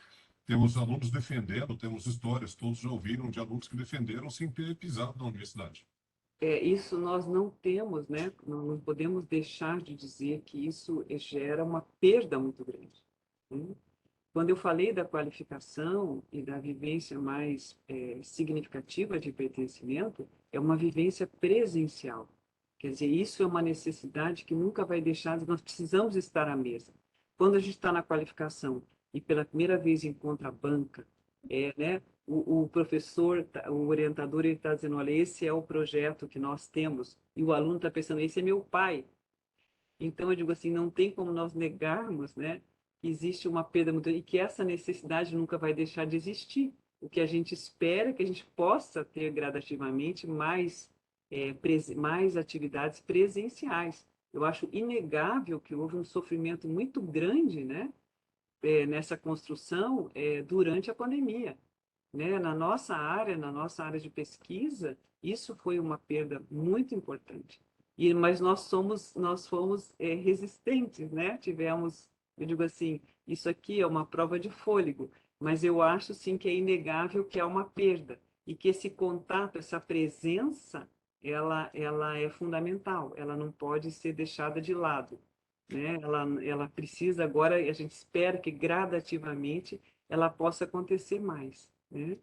Temos alunos defendendo, temos histórias, todos já ouviram de alunos que defenderam sem ter pisado na universidade. Isso nós não temos, né? Não podemos deixar de dizer que isso gera uma perda muito grande, né? Quando eu falei da qualificação e da vivência mais significativa de pertencimento, é uma vivência presencial. Quer dizer, isso é uma necessidade que nunca vai deixar, nós precisamos estar à mesa. Quando a gente está na qualificação e pela primeira vez encontra a banca, né, o professor, o orientador, ele está dizendo, olha, esse é o projeto que nós temos, e o aluno está pensando, esse é meu pai. Então, eu digo assim, não tem como nós negarmos, né, que existe uma perda muito e que essa necessidade nunca vai deixar de existir. O que a gente espera é que a gente possa ter gradativamente mais atividades presenciais. Eu acho inegável que houve um sofrimento muito grande, né, nessa construção durante a pandemia, né? Na nossa área de pesquisa, isso foi uma perda muito importante. Mas nós fomos resistentes, né? Tivemos, eu digo assim, isso aqui é uma prova de fôlego, mas eu acho sim que é inegável que há uma perda e que esse contato, essa presença, ela é fundamental, ela não pode ser deixada de lado, né? Ela precisa agora, e a gente espera que gradativamente ela possa acontecer mais, né?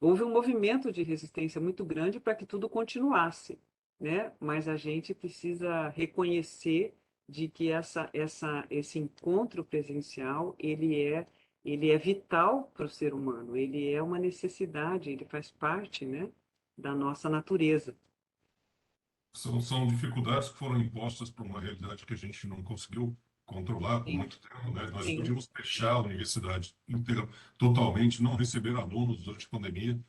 Houve um movimento de resistência muito grande para que tudo continuasse, né? Mas a gente precisa reconhecer de que esse encontro presencial ele é vital para o ser humano, ele é uma necessidade, ele faz parte, né, da nossa natureza. São dificuldades que foram impostas por uma realidade que a gente não conseguiu controlar por Sim, muito tempo, né? Nós sim, podíamos fechar a universidade inteira, totalmente, não receber alunos durante a pandemia,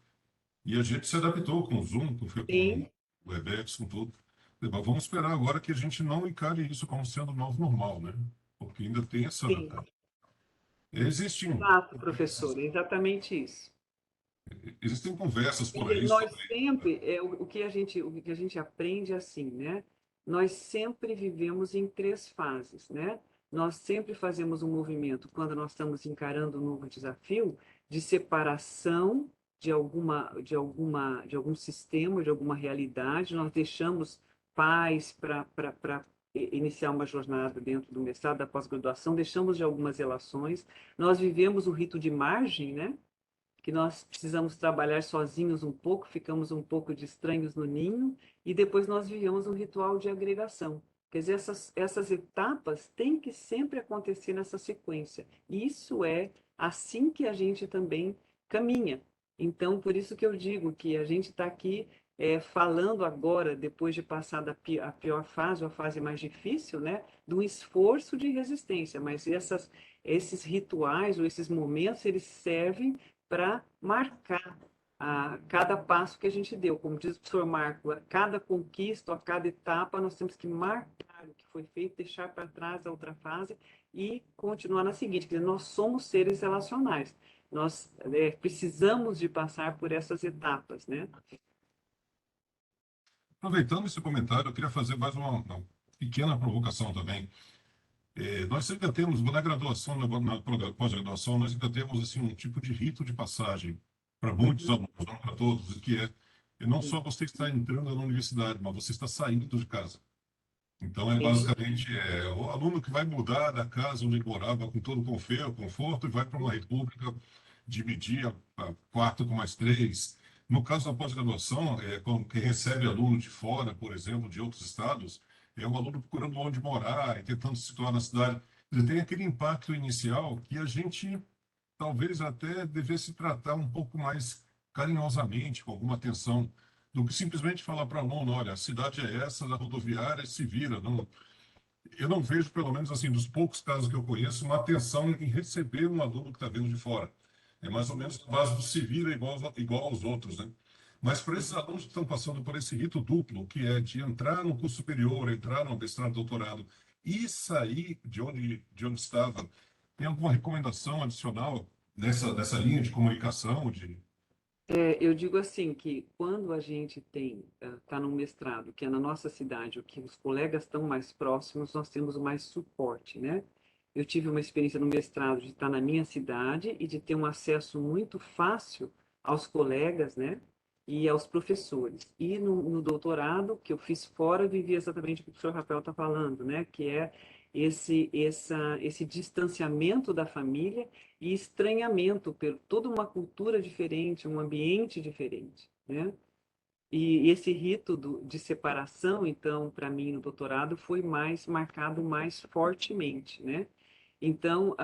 e a gente se adaptou com o Zoom, com sim, o Webex, com tudo. Mas vamos esperar agora que a gente não encare isso como sendo novo normal, né? Porque ainda tem sim. existem, Exato, professor, é exatamente isso. existem conversas por E aí nós sobre. sempre, o que a gente aprende é assim, né? nós sempre vivemos em 3 fases, né? Nós sempre fazemos um movimento, quando nós estamos encarando um novo desafio, de separação de algum sistema, de alguma realidade. Nós deixamos pais para iniciar uma jornada dentro do mestrado, da pós-graduação, deixamos de algumas relações. Nós vivemos o rito de margem, né? Que nós precisamos trabalhar sozinhos um pouco, ficamos um pouco de estranhos no ninho, e depois nós vivemos um ritual de agregação. Quer dizer, essas etapas têm que sempre acontecer nessa sequência. Isso é assim que a gente também caminha. Então, por isso que eu digo que a gente está aqui falando agora, depois de passar a pior fase, ou a fase mais difícil, né, de um esforço de resistência. Mas esses rituais ou esses momentos, eles servem para marcar cada passo que a gente deu. Como diz o professor Marco, a cada conquista, a cada etapa, nós temos que marcar o que foi feito, deixar para trás a outra fase e continuar na seguinte. Quer dizer, nós somos seres relacionais. Nós precisamos de passar por essas etapas, né? Aproveitando esse comentário, eu queria fazer mais uma pequena provocação também. Nós ainda temos, na graduação, na pós-graduação, nós ainda temos assim, um tipo de rito de passagem para muitos alunos, não para todos, que é não só você está entrando na universidade, mas você está saindo de casa. Então, basicamente, o aluno que vai mudar da casa onde ele morava com todo o conforto e vai para uma república, dividir a quarto com mais 3. No caso da pós-graduação, quem recebe aluno de fora, por exemplo, de outros estados, é um aluno procurando onde morar e tentando se situar na cidade. Ele tem aquele impacto inicial que a gente talvez até devesse tratar um pouco mais carinhosamente, com alguma atenção, do que simplesmente falar para o aluno, olha, a cidade é essa, a rodoviária se vira. Não, eu não vejo, pelo menos assim, dos poucos casos que eu conheço, uma atenção em receber um aluno que está vindo de fora. É mais ou menos a base do se vira igual aos outros, né? Mas para esses alunos que estão passando por esse rito duplo, que é de entrar no curso superior, entrar no mestrado, doutorado, e sair de onde estava, tem alguma recomendação adicional nessa linha de comunicação, Eu digo assim que quando a gente está num mestrado, que é na nossa cidade, o que os colegas estão mais próximos, nós temos mais suporte, né? Eu tive uma experiência no mestrado de estar na minha cidade e de ter um acesso muito fácil aos colegas, né? E aos professores. E no doutorado, que eu fiz fora, eu vivi exatamente o que o professor Rafael está falando, né? Que é esse distanciamento da família e estranhamento por toda uma cultura diferente, um ambiente diferente, né? E esse rito de separação, então, para mim, no doutorado, foi marcado mais fortemente, né? Então,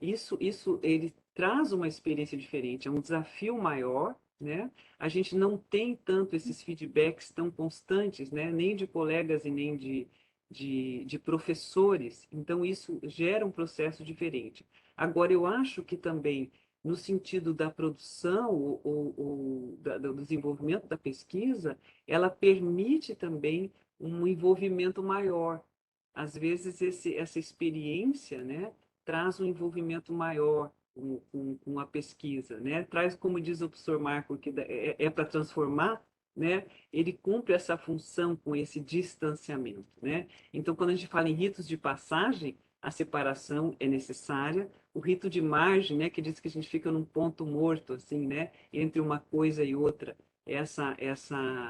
isso ele traz uma experiência diferente, é um desafio maior, né? A gente não tem tanto esses feedbacks tão constantes, né? Nem de colegas e nem de professores, então isso gera um processo diferente. Agora, eu acho que também, no sentido da produção do desenvolvimento da pesquisa, ela permite também um envolvimento maior. Às vezes, essa experiência, né, traz um envolvimento maior com a pesquisa, né? Traz, como diz o professor Marco, que é para transformar, né? Ele cumpre essa função com esse distanciamento, né? Então, quando a gente fala em ritos de passagem, a separação é necessária. O rito de margem, né, que diz que a gente fica num ponto morto, assim, né, entre uma coisa e outra, essa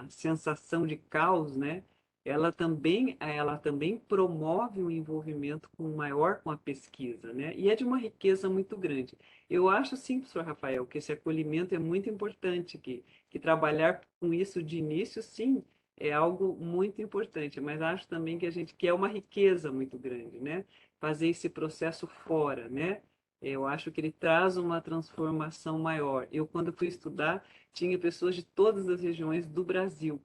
sensação de caos, né, ela também promove um envolvimento maior com a pesquisa, né? E é de uma riqueza muito grande. Eu acho, sim, professor Rafael, que esse acolhimento é muito importante, que trabalhar com isso de início, sim, é algo muito importante, mas acho também que é uma riqueza muito grande, né? Fazer esse processo fora, né? Eu acho que ele traz uma transformação maior. Eu, quando fui estudar, tinha pessoas de todas as regiões do Brasil.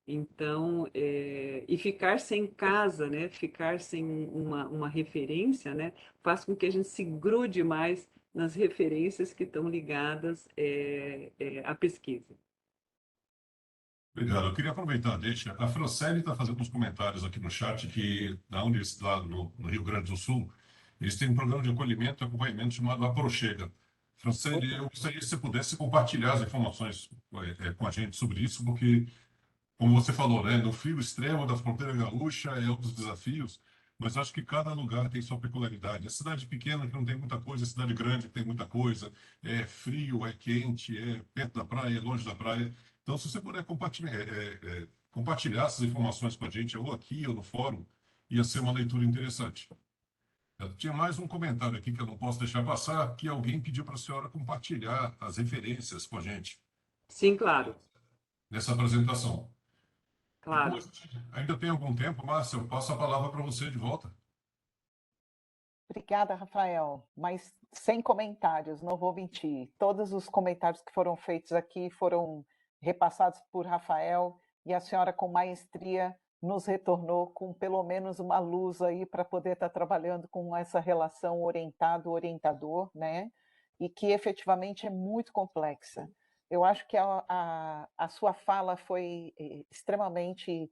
Então, e ficar sem casa, né? Ficar sem uma referência, né? Faz com que a gente se grude mais nas referências que estão ligadas à pesquisa. Obrigado. Eu queria aproveitar, deixa. A Franciele está fazendo uns comentários aqui no chat que na universidade no Rio Grande do Sul, eles têm um programa de acolhimento e acompanhamento chamado Aprochega. Franciele, eu gostaria que você pudesse compartilhar as informações com a gente sobre isso, porque como você falou, né, no frio extremo da fronteira gaúcha é um dos desafios, mas acho que cada lugar tem sua peculiaridade. A cidade pequena que não tem muita coisa, a cidade grande que tem muita coisa, é frio, é quente, é perto da praia, é longe da praia. Então, se você puder compartilhar essas informações com a gente, ou aqui ou no fórum, ia ser uma leitura interessante. Eu tinha mais um comentário aqui que eu não posso deixar passar, que alguém pediu para a senhora compartilhar as referências com a gente Sim, claro, nessa apresentação. Como a claro. gente ainda tem algum tempo, Márcia, eu passo a palavra para você de volta. Obrigada, Rafael, mas sem comentários, não vou mentir. Todos os comentários que foram feitos aqui foram repassados por Rafael e a senhora, com maestria, nos retornou com pelo menos uma luz aí para poder estar trabalhando com essa relação orientado-orientador, né? E que efetivamente é muito complexa. Eu acho que a sua fala foi extremamente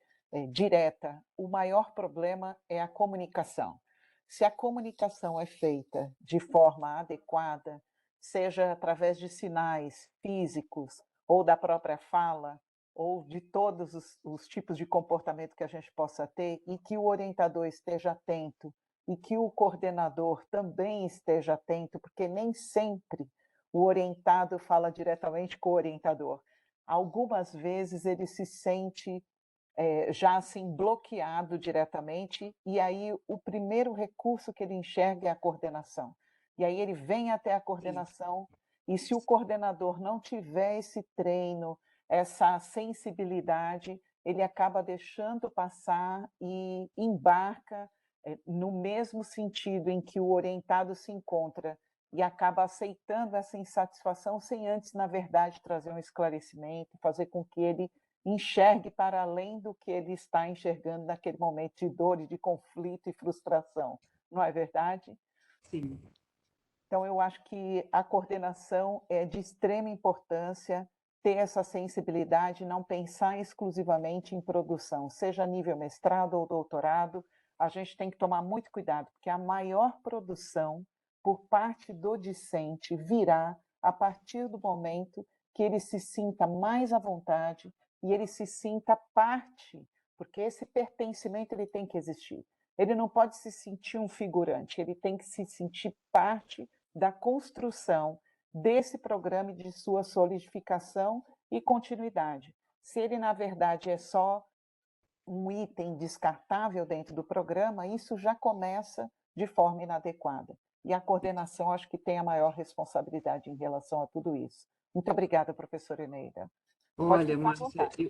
direta. O maior problema é a comunicação. Se a comunicação é feita de forma adequada, seja através de sinais físicos ou da própria fala, ou de todos os tipos de comportamento que a gente possa ter, e que o orientador esteja atento, e que o coordenador também esteja atento, porque nem sempre o orientado fala diretamente com o orientador. Algumas vezes ele se sente já assim bloqueado diretamente, e aí o primeiro recurso que ele enxerga é a coordenação. E aí ele vem até a Sim. coordenação, e se o coordenador não tiver esse treino, essa sensibilidade, ele acaba deixando passar e embarca no mesmo sentido em que o orientado se encontra e acaba aceitando essa insatisfação sem antes, na verdade, trazer um esclarecimento, fazer com que ele enxergue para além do que ele está enxergando naquele momento de dor, de conflito e frustração, não é verdade? Sim. Então, eu acho que a coordenação é de extrema importância, ter essa sensibilidade, não pensar exclusivamente em produção, seja a nível mestrado ou doutorado, a gente tem que tomar muito cuidado, porque a maior produção por parte do discente virá a partir do momento que ele se sinta mais à vontade e ele se sinta parte, porque esse pertencimento ele tem que existir. Ele não pode se sentir um figurante, ele tem que se sentir parte da construção desse programa e de sua solidificação e continuidade. Se ele, na verdade, é só um item descartável dentro do programa, isso já começa de forma inadequada. E a coordenação, acho que tem a maior responsabilidade em relação a tudo isso. Muito obrigada, professora Eneida. Pode Olha, ficar à Márcia, vontade.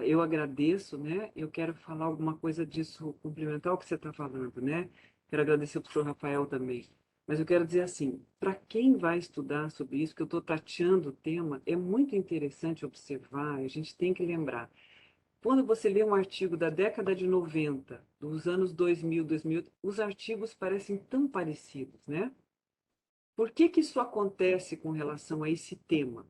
eu agradeço, né? Eu quero falar alguma coisa disso, complementar o que você está falando, né? Quero agradecer ao professor Rafael também. Mas eu quero dizer assim, para quem vai estudar sobre isso, que eu estou tateando o tema, é muito interessante observar, a gente tem que lembrar. Quando você lê um artigo da década de 90, dos anos 2000, 2000, os artigos parecem tão parecidos, né? Por que que isso acontece com relação a esse tema?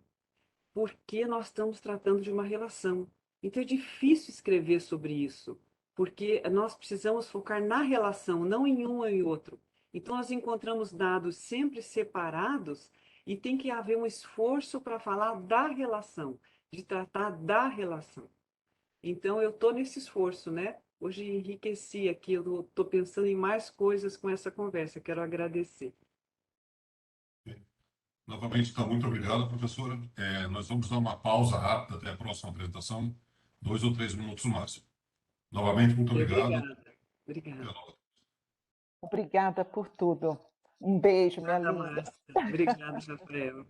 Porque nós estamos tratando de uma relação. Então é difícil escrever sobre isso, porque nós precisamos focar na relação, não em um e outro. Então nós encontramos dados sempre separados e tem que haver um esforço para falar da relação, de tratar da relação. Então eu estou nesse esforço, né? Hoje enriqueci aqui, eu estou pensando em mais coisas com essa conversa, quero agradecer. Novamente, então, muito obrigado, professora. Nós vamos dar uma pausa rápida até a próxima apresentação, 2 ou 3 minutos no máximo. Novamente, muito obrigado. Obrigada. Obrigada. Obrigada por tudo. Um beijo, minha Obrigada, linda. Márcia. Obrigada, Rafael.